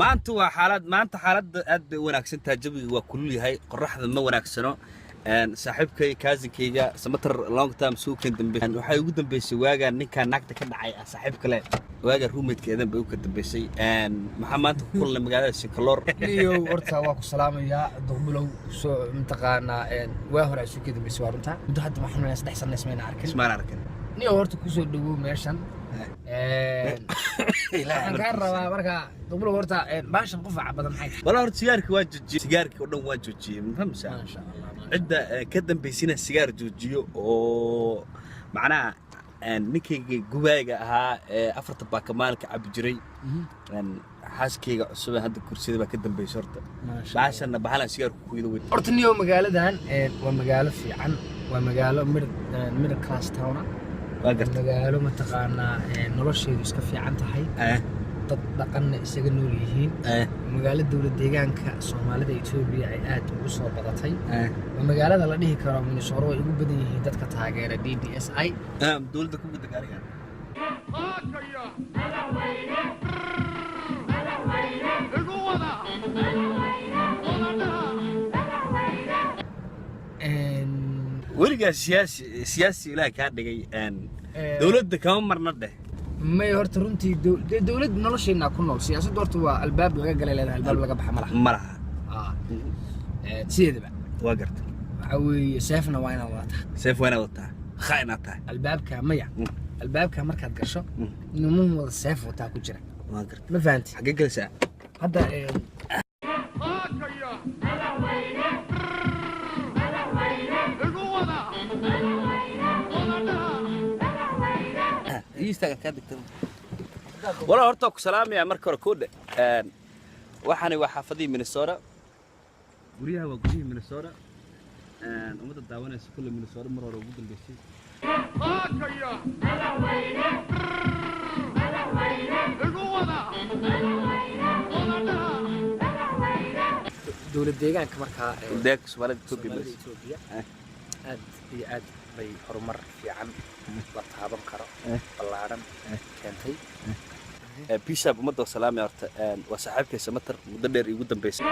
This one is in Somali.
maanta waa xaalad maanta xaaladda aad bay wanaagsan tahay jawiga waa kulul yahay qorraxda ma wanaagsano saaxiibkay kaazinkayga samatar long time soo kan dambeeyay waxa ugu dambeysay waaga ninka naagta ka dhacay saaxiib kale waaga roommate-keedan bay ugu dambeysay maxaa maanta ku kulnay magaalada Shinkaloor iyo horta waa ku salaamaya duqbulow soo intaqaana waa hore isu ka dambeysay waa runta muddo hadda waxaan leeyahay 3 sano ismaan arkin niyo horta ku soo dhawow meeshan waxaan ka rabaa marka duqbulow horta baashan qof badan maxay wala horta sigaarka waa joojiye sigaarka oo dhan waa joojiye ma fahamsan insha Allah عدة كدم بيسينا سيجار جوجيو أو معناها نكى جواجا ها أفرط باكمان كعب جري حاس كي عصبة هذا الكرسي ده كدم بيشرته بعشان نبحنا سيجار كويدو أرتني يوم مقالة دهان ومقالة في عن ومقالة مر كلاس تاونا مقالة متقارنا نرش يدوس كفي عن تحي تطبقنا إستجنوا ليهين مقالة دولة ديجان كصومالة إثيوبيا عاد وصل بضتي ومقالة الله ليه كرام من الشعراء يقول بدي هدات كتاجر DDSI دولة كم بدك عليها ورجع سياسي لا كان دقي دولة كم مرة نده ما يهرت رنتي دولة نلاشينا كنا سياسة دورتوا الباب لقى قال لها الباب لقى بحملها مرها سيد بقى وقرت عوي سيفنا وين وطها سيف وين وطها خاينتها الباب كمية الباب كمركز قرشة إنه مو السيف وطها كجرة وقرت ما فهمت حقيقة ساعة هذا يستاهل كذا والله هرتك سلام يا مركز كود waxaan waa xaafadii Minnesota guriyaha waa guriyihii Minnesota umada daawanaysa kullu Minnesota mar hore ugu dambeysay dowlad deegaanka marka deeq Soomaaliya aad bay horumar fiican la taaban karo ballaaran keentay بيشاب مدة سلام يا أرت وصاحبك سمتر مدبر يقول دم بيس